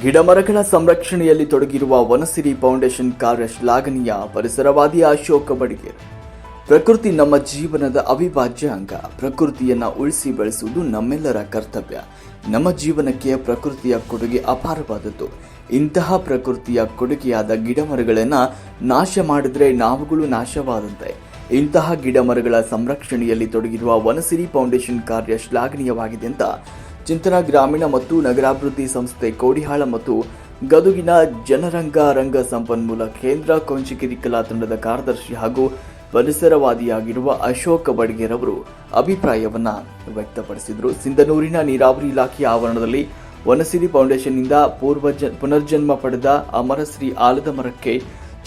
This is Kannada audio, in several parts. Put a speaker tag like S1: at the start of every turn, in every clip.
S1: ಗಿಡಮರಗಳ ಸಂರಕ್ಷಣೆಯಲ್ಲಿ ತೊಡಗಿರುವ ವನಸಿರಿ ಫೌಂಡೇಶನ್ ಕಾರ್ಯ ಶ್ಲಾಘನೀಯ. ಪರಿಸರವಾದಿ ಅಶೋಕ ಬಡಿಗೇರ್. ಪ್ರಕೃತಿ ನಮ್ಮ ಜೀವನದ ಅವಿಭಾಜ್ಯ ಅಂಗ. ಪ್ರಕೃತಿಯನ್ನು ಉಳಿಸಿ ಬೆಳೆಸುವುದು ನಮ್ಮೆಲ್ಲರ ಕರ್ತವ್ಯ. ನಮ್ಮ ಜೀವನಕ್ಕೆ ಪ್ರಕೃತಿಯ ಕೊಡುಗೆ ಅಪಾರವಾದದ್ದು. ಇಂತಹ ಪ್ರಕೃತಿಯ ಕೊಡುಗೆಯಾದ ಗಿಡಮರಗಳನ್ನು ನಾಶ ಮಾಡಿದ್ರೆ ನಾವುಗಳು ನಾಶವಾದಂತೆ. ಇಂತಹ ಗಿಡಮರಗಳ ಸಂರಕ್ಷಣೆಯಲ್ಲಿ ತೊಡಗಿರುವ ವನಸಿರಿ ಫೌಂಡೇಶನ್ ಕಾರ್ಯ ಶ್ಲಾಘನೀಯವಾಗಿದೆ ಅಂತ ಚಿಂತನಾ ಗ್ರಾಮೀಣ ಮತ್ತು ನಗರಾಭಿವೃದ್ಧಿ ಸಂಸ್ಥೆ ಕೋಡಿಹಾಳ ಮತ್ತು ಗದುಗಿನ ಜನರಂಗ ರಂಗ ಸಂಪನ್ಮೂಲ ಕೇಂದ್ರ ಕೊಂಚಿಗಿರಿ ಕಲಾ ತಂಡದ ಕಾರ್ಯದರ್ಶಿ ಹಾಗೂ ಪರಿಸರವಾದಿಯಾಗಿರುವ ಅಶೋಕ ಬಡಿಗೇರ್ ಅವರು ಅಭಿಪ್ರಾಯವನ್ನ ವ್ಯಕ್ತಪಡಿಸಿದರು. ಸಿಂಧನೂರಿನ ನೀರಾವರಿ ಇಲಾಖೆಯ ಆವರಣದಲ್ಲಿ ವನಸಿರಿ ಫೌಂಡೇಶನ್ನಿಂದ ಪುನರ್ಜನ್ಮ ಪಡೆದ ಅಮರಶ್ರೀ ಆಲದ ಮರಕ್ಕೆ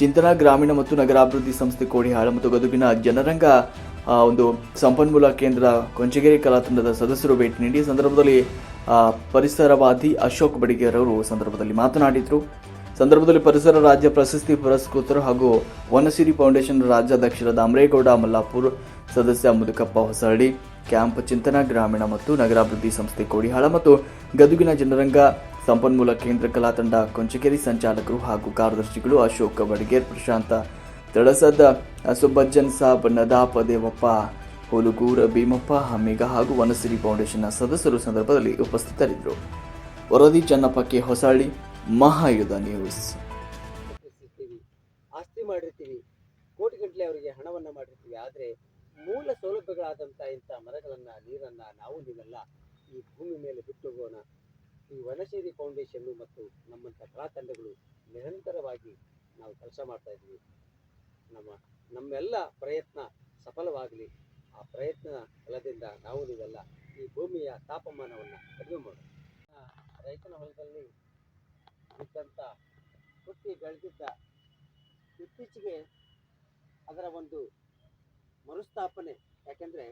S1: ಚಿಂತನಾ ಗ್ರಾಮೀಣ ಮತ್ತು ನಗರಾಭಿವೃದ್ಧಿ ಸಂಸ್ಥೆ ಕೋಡಿಹಾಳ ಮತ್ತು ಗದುಗಿನ ಜನರಂಗ ಒಂದು ಸಂಪನ್ಮೂಲ ಕೇಂದ್ರ ಕೊಂಚಗೇರಿ ಕಲಾ ತಂಡದ ಸದಸ್ಯರು ಭೇಟಿ ನೀಡಿ ಸಂದರ್ಭದಲ್ಲಿ ಪರಿಸರವಾದಿ ಅಶೋಕ್ ಬಡಿಗೇರ್ ಅವರು ಸಂದರ್ಭದಲ್ಲಿ ಮಾತನಾಡಿದರು. ಸಂದರ್ಭದಲ್ಲಿ ಪರಿಸರ ರಾಜ್ಯ ಪ್ರಶಸ್ತಿ ಪುರಸ್ಕೃತರು ಹಾಗೂ ವನಸಿರಿ ಫೌಂಡೇಶನ್ ರಾಜ್ಯಾಧ್ಯಕ್ಷರಾದ ಅಮರೇಗೌಡ ಮಲ್ಲಾಪುರ್, ಸದಸ್ಯ ಮುದುಕಪ್ಪ ಹೊಸಹಳ್ಳಿ, ಕ್ಯಾಂಪ್ ಚಿಂತನಾ ಗ್ರಾಮೀಣ ಮತ್ತು ನಗರಾಭಿವೃದ್ಧಿ ಸಂಸ್ಥೆ ಕೋಡಿಹಾಳ ಮತ್ತು ಗದುಗಿನ ಜನರಂಗ ಸಂಪನ್ಮೂಲ ಕೇಂದ್ರ ಕಲಾ ತಂಡ ಕೊಂಚಗೇರಿ ಸಂಚಾಲಕರು ಹಾಗೂ ಕಾರ್ಯದರ್ಶಿಗಳು ಅಶೋಕ ಬಡಿಗೇರ್, ಪ್ರಶಾಂತ ತಳಸದ, ಸುಬ್ಬಜ್ಜನ್ ಸಾಬ್, ನದಾಪ್, ದೇವಪ್ಪ ಹುಲುಗೂರ್, ಭೀಮಪ್ಪ ಹಮ್ಮಿಗ ಹಾಗೂ ವನಸಿರಿ ಫೌಂಡೇಶನ್ನ ಸದಸ್ಯರು ಸಂದರ್ಭದಲ್ಲಿ ಉಪಸ್ಥಿತರಿದ್ದರು. ವರದಿ ಚನ್ನಪ್ಪ ಕೆ ಹೊಸಹಳ್ಳಿ, ಮಹಾಯುಧ ನ್ಯೂಸ್.
S2: ಆಸ್ತಿ ಮಾಡಿರ್ತೀವಿ, ಕೋಟಿಗಟ್ಟಲೆ ಅವರಿಗೆ ಹಣವನ್ನ ಮಾಡಿರ್ತೀವಿ. ಆದರೆ ಮೂಲ ಸೌಲಭ್ಯಗಳಾದಂಥ ಇಂಥ ಮರಗಳನ್ನ, ನೀರನ್ನ ನಾವು ನೀವೆಲ್ಲ ಈ ಭೂಮಿ ಮೇಲೆ ಬಿಟ್ಟು ಹೋಗೋಣ. ಈ ವನಸಿರಿ ಫೌಂಡೇಶನ್ ಮತ್ತು ನಮ್ಮಂಥ ಕಲಾ ತಂಡಗಳು ನಿರಂತರವಾಗಿ ನಾವು ಕೆಲಸ ಮಾಡ್ತಾ ಇದ್ವಿ. ನಮ್ಮೆಲ್ಲ ಪ್ರಯತ್ನ ಸಫಲವಾಗಲಿ. ಆ ಪ್ರಯತ್ನ ಫಲದಿಂದ ನಾವು ನೀವೆಲ್ಲ ಈ ಭೂಮಿಯ ತಾಪಮಾನವನ್ನು ಕಡಿಮೆ ಮಾಡೋಣ. ರೈತನ ಹೊಲದಲ್ಲಿ ಇದ್ದಂಥ ಹುಟ್ಟಿ ಬೆಳೆದಿದ್ದ ಇತ್ತೀಚೆಗೆ ಅದರ ಒಂದು ಮರುಸ್ಥಾಪನೆ, ಯಾಕೆಂದರೆ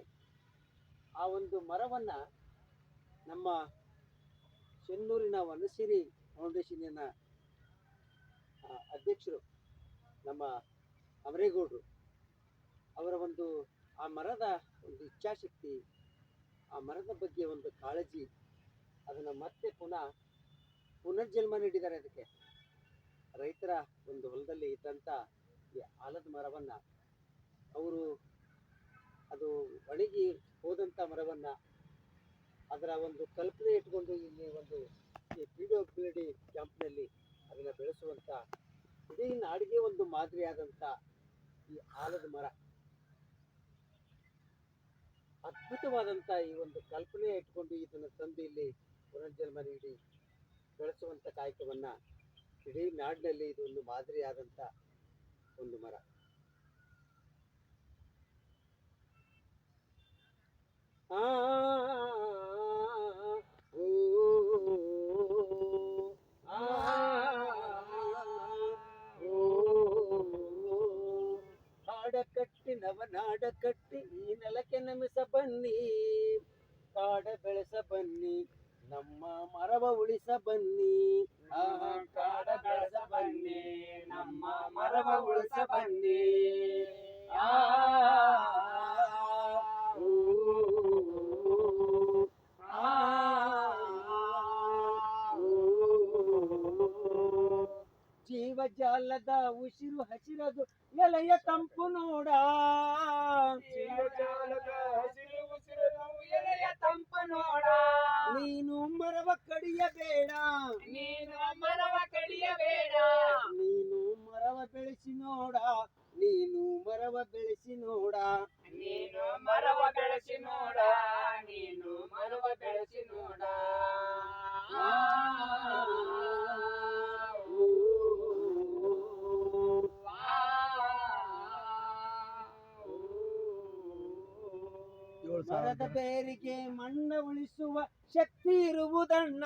S2: ಆ ಒಂದು ಮರವನ್ನು ನಮ್ಮ ಚೆನ್ನೂರಿನ ವನಸಿರಿ ಫೌಂಡೇಶನ್ನಿನ ಅಧ್ಯಕ್ಷರು ನಮ್ಮ ಅಮರೇಗೌಡರು ಅವರ ಒಂದು ಆ ಮರದ ಒಂದು ಇಚ್ಛಾಶಕ್ತಿ, ಆ ಮರದ ಬಗ್ಗೆ ಒಂದು ಕಾಳಜಿ, ಅದನ್ನು ಮತ್ತೆ ಪುನರ್ಜನ್ಮ ನೀಡಿದ್ದಾರೆ. ಅದಕ್ಕೆ ರೈತರ ಒಂದು ಹೊಲದಲ್ಲಿ ಇದ್ದಂಥ ಈ ಆಲದ ಮರವನ್ನು ಅವರು ಅದು ಒಣಗಿ ಹೋದಂಥ ಮರವನ್ನು ಅದರ ಒಂದು ಕಲ್ಪನೆ ಇಟ್ಕೊಂಡು ಇಲ್ಲಿ ಒಂದು ಈ PWD ಕ್ಯಾಂಪ್ನಲ್ಲಿ ಅದನ್ನು ಬೆಳೆಸುವಂಥ ಇಡೀ ನಾಡಿಗೆ ಒಂದು ಮಾದರಿಯಾದಂಥ ಈ ಆಲದ ಮರ, ಅದ್ಭುತವಾದಂಥ ಈ ಒಂದು ಕಲ್ಪನೆ ಇಟ್ಕೊಂಡು ಇದನ್ನು ತಂದು ಇಲ್ಲಿ ಪುನರ್ಜನ್ಮ ನೀಡಿ ಬೆಳೆಸುವಂಥ ಕಾಯಕವನ್ನು ಇಡೀ ನಾಡಿನಲ್ಲಿ ಇದು ಒಂದು ಮಾದರಿಯಾದಂಥ ಒಂದು ಮರ. ಕಟ್ಟಿ ನವನಾಡ ಕಟ್ಟಿ ಈ ನೆಲಕ್ಕೆ ನಮಿಸ ಬನ್ನಿ, ಕಾಡ ಬೆಳೆಸ ಬನ್ನಿ, ನಮ್ಮ ಮರವ ಉಳಿಸ ಬನ್ನಿ. ಕಾಡ ಬೆಳೆಸ ಬನ್ನಿ, ನಮ್ಮ ಮರವ ಉಳಿಸ ಬನ್ನಿ. ಜೀವಜಾಲದ ಉಸಿರು ಹಸಿರದು ಎಲೆಯ ತಂಪು ನೋಡ, ಜೀವಜಾಲದ ಹಸಿರು ಉಸಿರು ಎಲೆಯ ತಂಪು ನೋಡ. ನೀನು ಮರವ ಕಡಿಯಬೇಡ, ನೀನು ಮರವ ಕಡಿಯಬೇಡ, ನೀನು ಮರವ ಬೆಳೆಸಿ ನೋಡ, ನೀನು ಮರವ ಬೆಳೆಸಿ ನೋಡ, ನೀನು ಮರವ ಬೆಳೆಸಿ ನೋಡ, ನೀನು ಮರವ ಬೆಳೆಸಿ ನೋಡ. ಮರದ ಬೇರಿಗೆ ಮಣ್ಣ ಉಳಿಸುವ ಶಕ್ತಿ ಇರುವುದಣ್ಣ,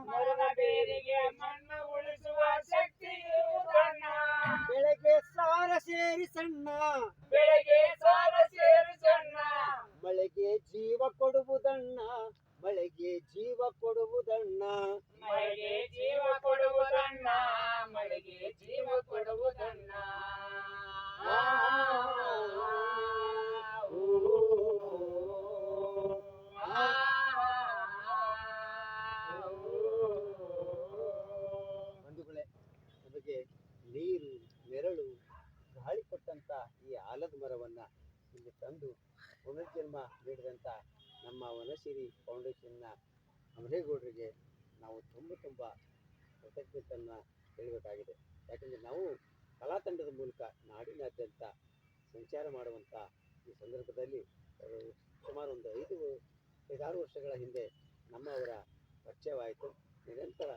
S2: ಮರದ ಬೇರಿಗೆ ಮಣ್ಣ ಉಳಿಸುವ ಶಕ್ತಿ ಇರುವುದಣ್ಣ. ಬೆಳೆಗೆ ಸಾರ ಸೇರಿಸಣ್ಣ, ಬೆಳೆಗೆ ಸಾರ ಸೇರಿಸಣ್ಣ, ಮಳೆಗೆ ಜೀವ ಕೊಡುವುದಣ್ಣ, ಮಳೆಗೆ ಜೀವ ಕೊಡುವುದಣ್ಣ, ಮಳೆಗೆ ಜೀವ ಕೊಡುವುದಣ್ಣ, ಮಳೆಗೆ ಜೀವ ಕೊಡುವುದಣ್ಣ. ನಮ್ಮ ವನಸಿರಿ ಫೌಂಡೇಶನ್ನ ಅಮರೇಗೌಡರಿಗೆ ನಾವು ತುಂಬ ಕೃತಜ್ಞತೆಯನ್ನು ಹೇಳಬೇಕಾಗಿದೆ. ಯಾಕಂದರೆ ನಾವು ಕಲಾ ತಂಡದ ಮೂಲಕ ನಾಡಿನಾದ್ಯಂತ ಸಂಚಾರ ಮಾಡುವಂಥ ಈ ಸಂದರ್ಭದಲ್ಲಿ ಸುಮಾರು ಒಂದು 5-6 ವರ್ಷಗಳ ಹಿಂದೆ ಅವರ ಪರಿಚಯವಾಯಿತು. ನಿರಂತರ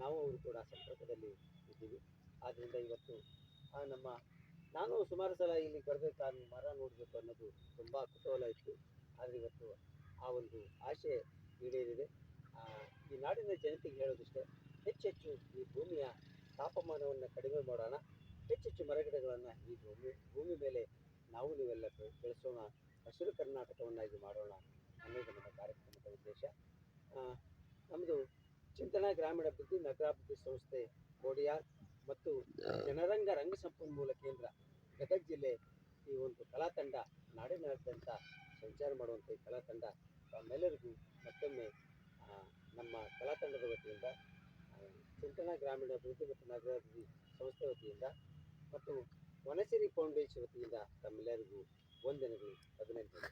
S2: ನಾವು ಅವರು ಕೂಡ ಸಂಪರ್ಕದಲ್ಲಿ ಇದ್ದೀವಿ. ಆದ್ದರಿಂದ ಇವತ್ತು ನಾನು ಸುಮಾರು ಸಲ ಇಲ್ಲಿ ಬರಬೇಕಾದ್ರೆ ಮರ ನೋಡಬೇಕು ಅನ್ನೋದು ತುಂಬ ಕುತೂಹಲ ಇತ್ತು. ಆದರೆ ಇವತ್ತು ಆ ಒಂದು ಆಸೆ ಈಡೇರಿದೆ. ಈ ನಾಡಿನ ಜನತೆಗೆ ಹೇಳೋದಿಷ್ಟೇ, ಹೆಚ್ಚೆಚ್ಚು ಈ ಭೂಮಿಯ ತಾಪಮಾನವನ್ನು ಕಡಿಮೆ ಮಾಡೋಣ, ಹೆಚ್ಚೆಚ್ಚು ಮರಗಿಡಗಳನ್ನು ಈ ಭೂಮಿ ಮೇಲೆ ನೀವೆಲ್ಲ ಬೆಳೆಸೋಣ, ಹಸಿರು ಕರ್ನಾಟಕವನ್ನಾಗಿ ಮಾಡೋಣ ಅನ್ನೋದು ನಮ್ಮ ಕಾರ್ಯಕ್ರಮದ ಉದ್ದೇಶ. ನಮ್ಮದು ಚಿಂತನಾ ಗ್ರಾಮೀಣಾಭಿವೃದ್ಧಿ ನಗರಾಭಿವೃದ್ಧಿ ಸಂಸ್ಥೆ ಕೋಡಿಯಾರ್ ಮತ್ತು ಜನರಂಗ ರಂಗ ಸಂಪನ್ಮೂಲ ಕೇಂದ್ರ ಗದಗ ಜಿಲ್ಲೆ ಈ ಒಂದು ಕಲಾ ತಂಡ ನಾಡಿನಾದ್ಯಂತ ಸಂಚಾರ ಮಾಡುವಂಥ ಈ ಕಲಾ ತಂಡ ತಮ್ಮೆಲ್ಲರಿಗೂ ಮತ್ತೊಮ್ಮೆ ನಮ್ಮ ಕಲಾ ತಂಡದ ವತಿಯಿಂದ, ಚಿಂತನಾ ಗ್ರಾಮೀಣಾಭಿವೃದ್ಧಿ ಮತ್ತು ನಗರಾಭಿವೃದ್ಧಿ ಸಂಸ್ಥೆ ವತಿಯಿಂದ ಮತ್ತು ವನಸಿರಿ ಫೌಂಡೇಶನ್ ವತಿಯಿಂದ ತಮ್ಮೆಲ್ಲರಿಗೂ ವಂದನೆಗಳು, ಅಭಿನಂದನೆಗಳು.